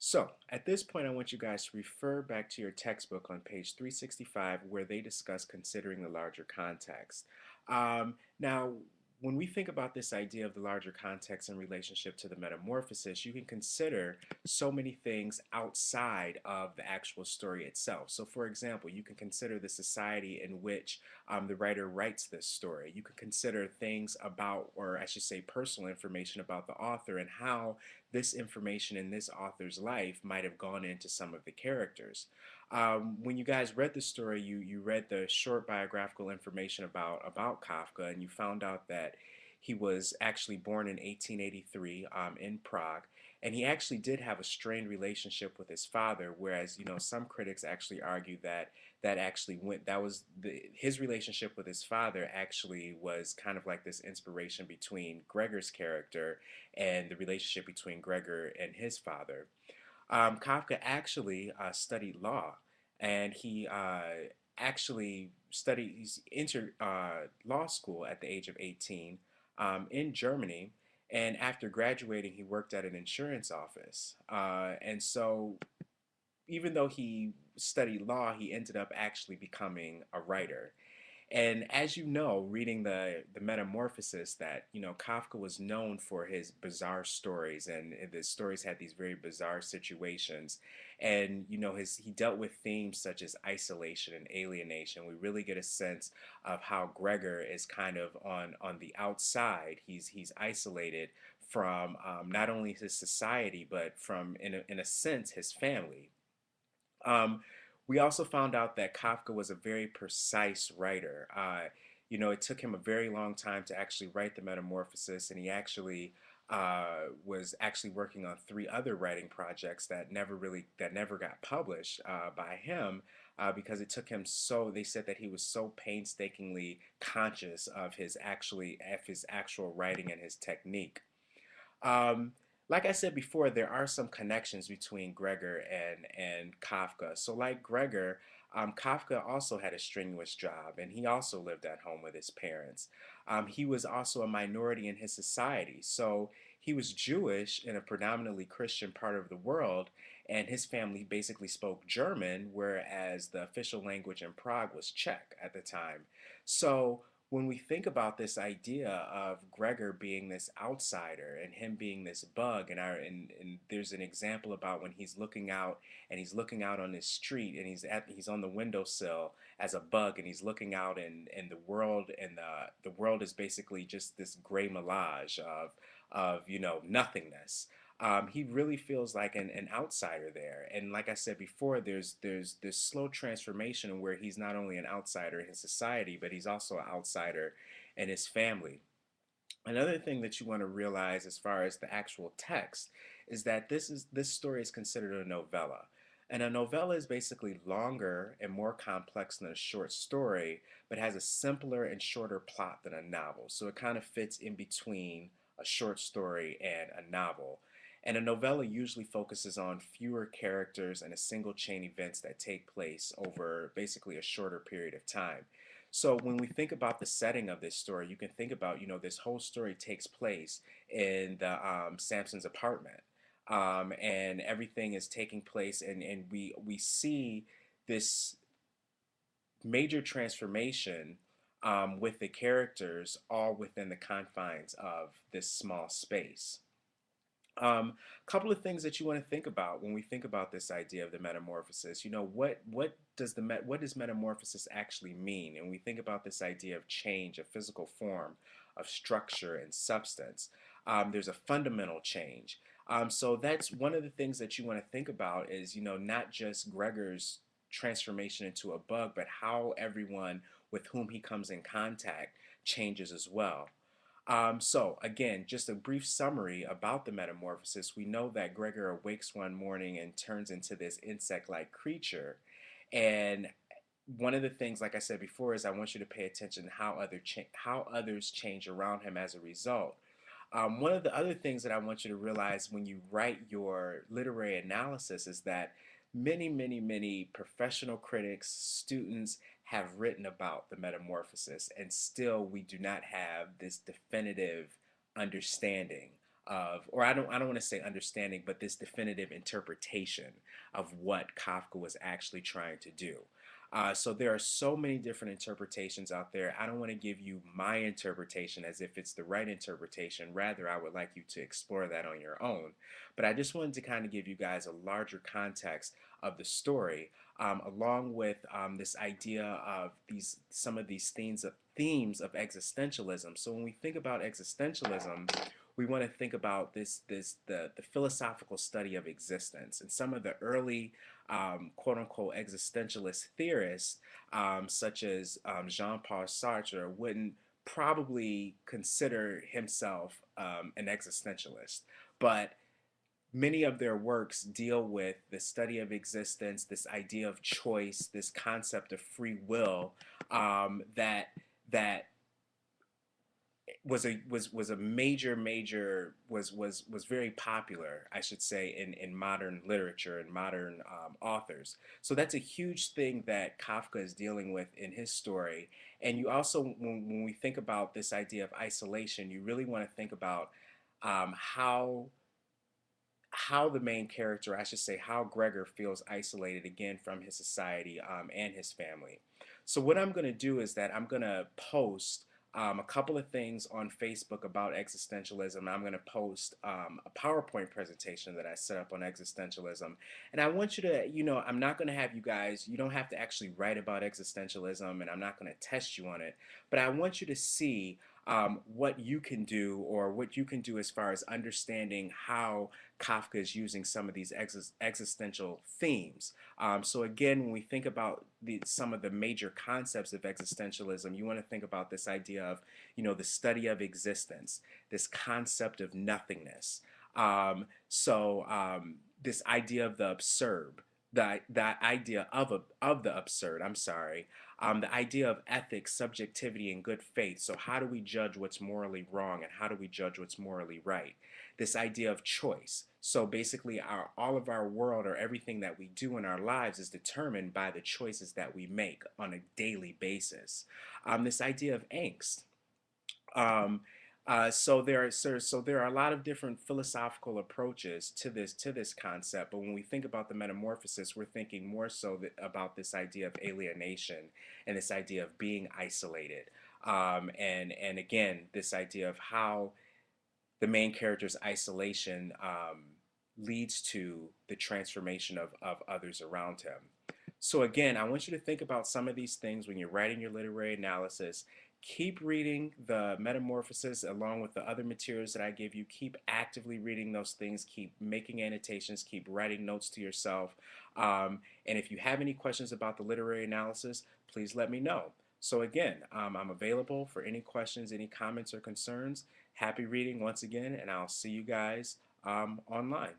So, at this point, I want you guys to refer back to your textbook on page 365 where they discuss considering the larger context. Now, when we think about this idea of the larger context in relationship to the metamorphosis, you can consider so many things outside of the actual story itself. So, for example, you can consider the society in which the writer writes this story. You can consider things about, or I should say, personal information about the author and how this information in this author's life might have gone into some of the characters. When you guys read the story, you read the short biographical information about Kafka, and you found out that he was actually born in 1883 in Prague, and he actually did have a strained relationship with his father. Whereas some critics actually argue that that was his relationship with his father actually was kind of like this inspiration between Gregor's character and the relationship between Gregor and his father. Kafka actually studied law, and he actually he's entered law school at the age of 18 in Germany. And after graduating, he worked at an insurance office. And so, even though he studied law, he ended up actually becoming a writer. And as you know, reading the Metamorphosis, that Kafka was known for his bizarre stories, and the stories had these very bizarre situations, and his he dealt with themes such as isolation and alienation. We really get a sense of how Gregor is kind of on the outside. He's isolated from not only his society, but from in a sense his family. Um, we also found out that Kafka was a very precise writer. It took him a very long time to actually write the Metamorphosis, and he actually was actually working on three other writing projects that never got published by him because it took him so. They said that he was so painstakingly conscious of his actual writing and his technique. Um, like I said before, there are some connections between Gregor and Kafka. So, like Gregor, Kafka also had a strenuous job, and he also lived at home with his parents. He was also a minority in his society, so he was Jewish in a predominantly Christian part of the world, and his family basically spoke German, whereas the official language in Prague was Czech at the time. So when we think about this idea of Gregor being this outsider and him being this bug, and there's an example about when he's looking out on this street, and he's on the windowsill as a bug, and he's looking out, and the world is basically just this gray mirage of nothingness. He really feels like an outsider there. And like I said before, there's this slow transformation where he's not only an outsider in his society, but he's also an outsider in his family. Another thing that you want to realize as far as the actual text is that this story is considered a novella. And a novella is basically longer and more complex than a short story, but has a simpler and shorter plot than a novel. So it kind of fits in between a short story and a novel. And a novella usually focuses on fewer characters and a single chain events that take place over basically a shorter period of time. So when we think about the setting of this story, you can think about, this whole story takes place in the Samson's apartment. And everything is taking place, and we see this major transformation with the characters all within the confines of this small space. A couple of things that you want to think about when we think about this idea of the metamorphosis. What does metamorphosis actually mean? And we think about this idea of change, of physical form, of structure and substance. There's a fundamental change. So that's one of the things that you want to think about is not just Gregor's transformation into a bug, but how everyone with whom he comes in contact changes as well. So again, just a brief summary about the metamorphosis. We know that Gregor awakes one morning and turns into this insect-like creature. And one of the things, like I said before, is I want you to pay attention to how others change around him as a result. One of the other things that I want you to realize when you write your literary analysis is that many professional critics, students have written about the metamorphosis, and still we do not have this definitive understanding or I don't want to say understanding, but this definitive interpretation of what Kafka was actually trying to do. So there are so many different interpretations out there. I don't want to give you my interpretation as if it's the right interpretation. Rather, I would like you to explore that on your own. But I just wanted to kind of give you guys a larger context of the story, along with this idea of these some of these themes of existentialism. So when we think about existentialism, we want to think about the philosophical study of existence, and some of the early quote unquote existentialist theorists, such as Jean-Paul Sartre, wouldn't probably consider himself an existentialist, but many of their works deal with the study of existence, this idea of choice, this concept of free will, that was a major was very popular, I should say, in modern literature and modern authors. So that's a huge thing that Kafka is dealing with in his story. And you also, when we think about this idea of isolation, you really want to think about how the main character, I should say, how Gregor feels isolated again from his society and his family. So what I'm going to do is that I'm going to post a couple of things on Facebook about existentialism. I'm going to post a PowerPoint presentation that I set up on existentialism. And I want you to, I'm not going to have you guys, you don't have to actually write about existentialism, and I'm not going to test you on it, but I want you to see what you can do, or what you can do as far as understanding how Kafka is using some of these existential themes. So again, when we think about some of the major concepts of existentialism, you want to think about this idea of, the study of existence, this concept of nothingness. This idea of the absurd, that idea of the absurd. I'm sorry. The idea of ethics, subjectivity, and good faith. So how do we judge what's morally wrong, and how do we judge what's morally right? This idea of choice. So basically, all of our world, or everything that we do in our lives, is determined by the choices that we make on a daily basis. This idea of angst. Um, so there are a lot of different philosophical approaches to this concept. But when we think about the metamorphosis, we're thinking more so about this idea of alienation, and this idea of being isolated. And again, this idea of how the main character's isolation leads to the transformation of others around him. So again, I want you to think about some of these things when you're writing your literary analysis. Keep reading the Metamorphosis along with the other materials that I give you. Keep actively reading those things. Keep making annotations. Keep writing notes to yourself. And if you have any questions about the literary analysis, please let me know. So again, I'm available for any questions, any comments or concerns. Happy reading once again, and I'll see you guys online.